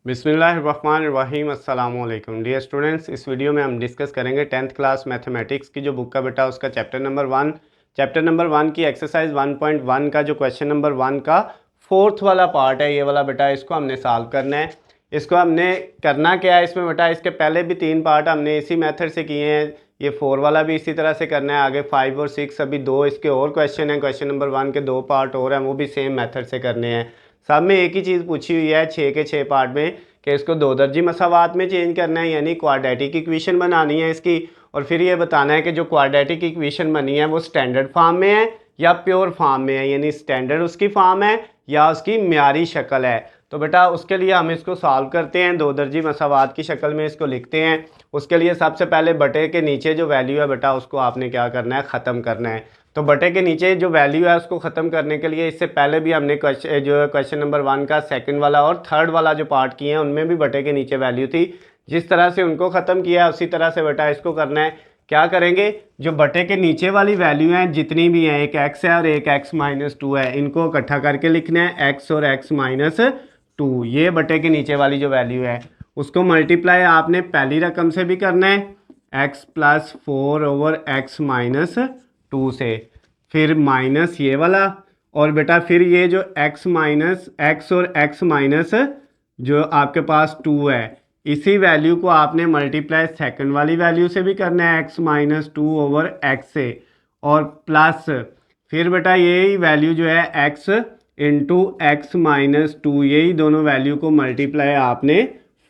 बिस्मिल्लाहिर्रहमानिर्रहीम अस्सलाम वालेकुम डियर स्टूडेंट्स। इस वीडियो में हम डिस्कस करेंगे 10th क्लास मैथमेटिक्स की जो बुक का बेटा उसका चैप्टर नंबर वन की एक्सरसाइज 1.1 का जो क्वेश्चन नंबर 1 का फोर्थ वाला पार्ट है, ये वाला बेटा इसको हमने सॉल्व करना है। इसको हमने करना क्या है इसमें बेटा, इसके पहले भी 3 पार्ट हमने इसी मेथड से किए हैं, ये 4 वाला भी इसी तरह से करना है। आगे 5 और 6 अभी 2 इसके और क्वेश्चन हैं, क्वेश्चन नंबर 1 के 2 पार्ट और हैं, वो भी सेम मेथड से करने हैं। सब में एक ही चीज़ पूछी हुई है 6 के 6 पार्ट में कि इसको दो दर्जी मसावात में चेंज करना है, यानी क्वाड्रेटिक इक्वेशन बनानी है इसकी, और फिर ये बताना है कि जो क्वाड्रेटिक इक्वेशन बनी है वो स्टैंडर्ड फॉर्म में है या प्योर फॉर्म में है, यानी स्टैंडर्ड उसकी फॉर्म है या उसकी म्यारी शक्ल है। तो बेटा उसके लिए हम इसको सॉल्व करते हैं, दो दर्जी मसावात की शक्ल में इसको लिखते हैं। उसके लिए सबसे पहले बटे के नीचे जो वैल्यू है बेटा उसको आपने क्या करना है, ख़त्म करना है। तो बटे के नीचे जो वैल्यू है उसको ख़त्म करने के लिए इससे पहले भी हमने क्वेश्चन नंबर 1 का सेकंड वाला और थर्ड वाला जो पार्ट किए हैं उनमें भी बटे के नीचे वैल्यू थी। जिस तरह से उनको ख़त्म किया है उसी तरह से बेटा इसको करना है। क्या करेंगे, जो बटे के नीचे वाली वैल्यू हैं जितनी भी हैं, एक x है और एक x-2 है, इनको इकट्ठा करके लिखना है x और x-2। ये बटे के नीचे वाली जो वैल्यू है उसको मल्टीप्लाई आपने पहली रकम से भी करना है, x+4/x-2 से, फिर माइनस ये वाला, और बेटा फिर ये जो x और x- जो आपके पास 2 है, इसी वैल्यू को आपने मल्टीप्लाई सेकंड वाली वैल्यू से भी करना है, x-2/x से, और प्लस फिर बेटा यही वैल्यू जो है x इंटू x-2, यही दोनों वैल्यू को मल्टीप्लाई आपने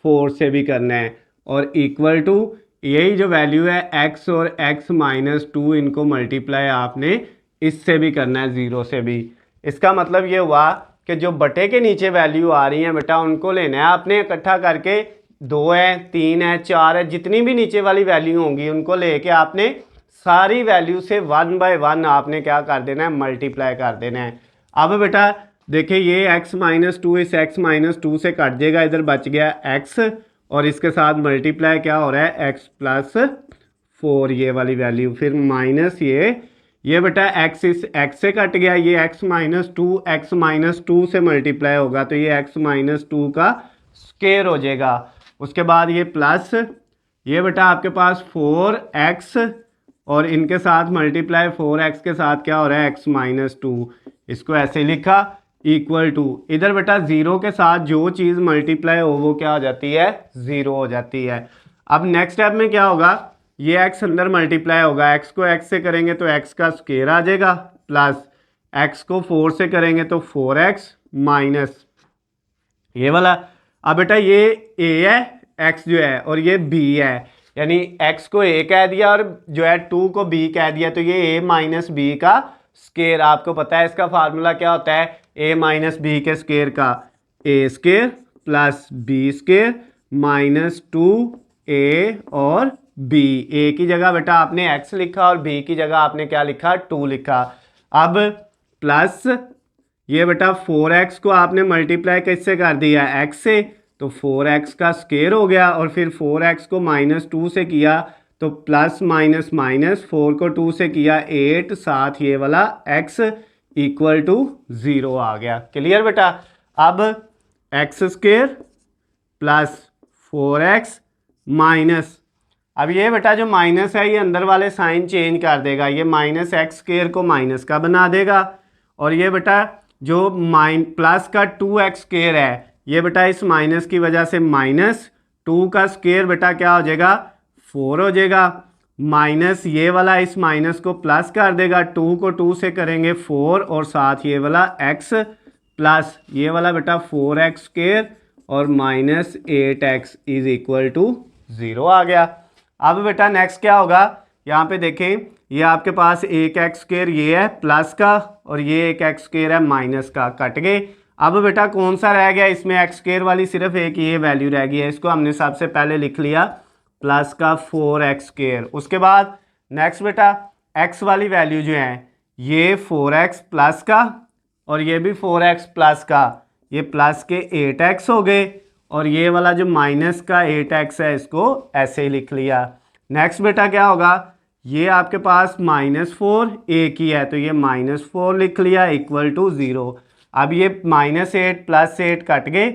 4 से भी करना है, और इक्वल टू यही जो वैल्यू है x और x-2, इनको मल्टीप्लाई आपने इससे भी करना है, 0 से भी। इसका मतलब ये हुआ कि जो बटे के नीचे वैल्यू आ रही हैं बेटा उनको लेना है आपने इकट्ठा करके, 2 है, 3 है, 4 है, जितनी भी नीचे वाली वैल्यू होंगी उनको लेके आपने सारी वैल्यू से 1 बाय 1 आपने क्या कर देना है, मल्टीप्लाई कर देना है। अब बेटा देखिए ये x-2 इस x-2 से कट जाएगा, इधर बच गया x, और इसके साथ मल्टीप्लाई क्या हो रहा है, x+4 ये वाली वैल्यू, फिर माइनस ये बेटा x इस x से कट गया, ये x-2 से मल्टीप्लाई होगा तो ये x-2 का स्क्वायर हो जाएगा। उसके बाद ये प्लस ये बेटा आपके पास 4x, और इनके साथ मल्टीप्लाई 4x के साथ क्या हो रहा है, x-2, इसको ऐसे लिखा, इक्वल टू इधर बेटा 0 के साथ जो चीज़ मल्टीप्लाई हो वो क्या हो जाती है, 0 हो जाती है। अब नेक्स्ट स्टेप में क्या होगा, ये x अंदर मल्टीप्लाई होगा, x को x से करेंगे तो x का स्क्वायर आ जाएगा, प्लस x को 4 से करेंगे तो 4x माइनस ये वाला। अब बेटा ये a है x जो है, और ये b है, यानी x को a कह दिया और जो है 2 को b कह दिया, तो ये a माइनस b का स्क्वायर। आपको पता है इसका फार्मूला क्या होता है, a माइनस b के स्क्वायर का a square plus b square minus 2a और b। a की जगह बेटा आपने x लिखा और b की जगह आपने क्या लिखा, 2 लिखा। अब प्लस ये बेटा 4x को आपने मल्टीप्लाई किससे कर दिया, x से, तो 4x का स्क्वायर हो गया, और फिर 4x को -2 से किया तो प्लस माइनस माइनस, 4 को 2 से किया 8, साथ ये वाला x इक्वल टू 0 आ गया। क्लियर बेटा। अब x square plus 4x minus, अब ये बेटा जो माइनस है ये अंदर वाले साइन चेंज कर देगा, ये माइनस एक्स स्क्वायर को माइनस का बना देगा, और ये बेटा जो प्लस का 2x स्क्वायर है ये बेटा इस माइनस की वजह से माइनस 2 का स्क्वायर बेटा क्या हो जाएगा, 4 हो जाएगा, माइनस ये वाला इस माइनस को प्लस कर देगा, 2 को 2 से करेंगे 4, और साथ ये वाला x प्लस ये वाला बेटा 4x स्क्वायर और minus 8x is equal to 0 आ गया। अब बेटा नेक्स्ट क्या होगा, यहाँ पे देखें ये आपके पास एक एक्स स्क्वायर ये है प्लस का, और ये एक एक्स स्क्वायर है माइनस का, कट गए। अब बेटा कौन सा रह गया इसमें, एक्स स्क्वायर वाली सिर्फ एक ये वैल्यू रह गई है, इसको हमने सबसे पहले लिख लिया प्लस का 4x स्क्वायर। उसके बाद नेक्स्ट बेटा x वाली वैल्यू जो है ये 4x प्लस का, और ये भी 4x प्लस का, ये प्लस के 8x हो गए, और ये वाला जो माइनस का 8x है इसको ऐसे ही लिख लिया। नेक्स्ट बेटा क्या होगा, ये आपके पास -4 एक ही है तो ये -4 लिख लिया इक्वल टू 0। अब ये -8 + 8 कट गए,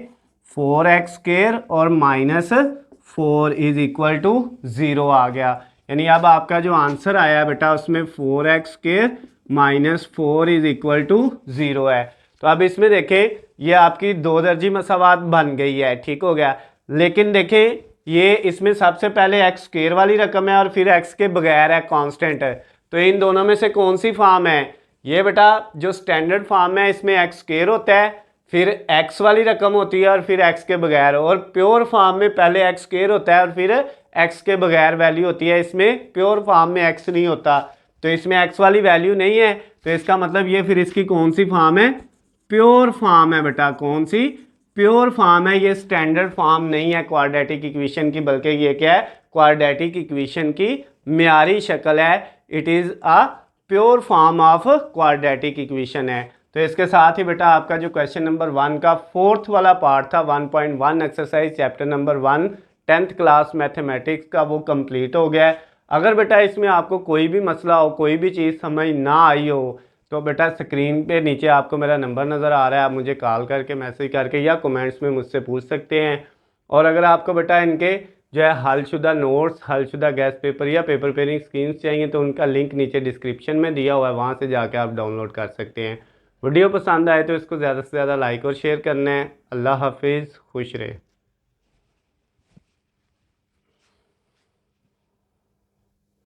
4x² और -4 इज इक्वल टू 0 आ गया। यानी अब आपका जो आंसर आया बेटा उसमें 4x² -4 इज इक्वल टू 0 है। तो अब इसमें देखें ये आपकी दो दर्जी मसावात बन गई है, ठीक हो गया। लेकिन देखें ये इसमें सबसे पहले x² वाली रकम है और फिर x के बगैर है, कांस्टेंट है। तो इन दोनों में से कौन सी फॉर्म है? ये बेटा जो स्टैंडर्ड फॉर्म है इसमें x² होता है, फिर x वाली रकम होती है और फिर x के बगैर, और प्योर फॉर्म में पहले x² होता है और फिर x के बगैर वैल्यू होती है। इसमें प्योर फॉर्म में x नहीं होता, तो इसमें x वाली वैल्यू नहीं है, तो इसका मतलब ये फिर इसकी कौन सी फॉर्म है? प्योर फॉर्म है बेटा। कौन सी? प्योर फॉर्म है। ये स्टैंडर्ड फॉर्म नहीं है क्वाड्रेटिक इक्वेशन की, बल्कि ये क्या है? क्वाड्रेटिक इक्वेशन की म्यारी शक्ल है। It is a pure form of quadratic equation है। तो इसके साथ ही बेटा आपका जो क्वेश्चन नंबर 1 का फोर्थ वाला पार्ट था 1.1 exercise chapter number 1 10th class mathematics का, वो कंप्लीट हो गया है। अगर बेटा इसमें आपको कोई भी मसला हो, कोई भी चीज़ समझ ना आई हो, तो बेटा स्क्रीन पे नीचे आपको मेरा नंबर नज़र आ रहा है, आप मुझे कॉल करके, मैसेज करके या कमेंट्स में मुझसे पूछ सकते हैं। और अगर आपको बेटा इनके जो है हलशुदा नोट्स, हलशुदा गैस पेपर या पेपर पेयरिंग स्कीम्स चाहिए तो उनका लिंक नीचे डिस्क्रिप्शन में दिया हुआ है, वहाँ से जाके आप डाउनलोड कर सकते हैं। वीडियो पसंद आए तो इसको ज़्यादा से ज़्यादा लाइक और शेयर करना है। अल्लाह हाफिज़, खुश रहे।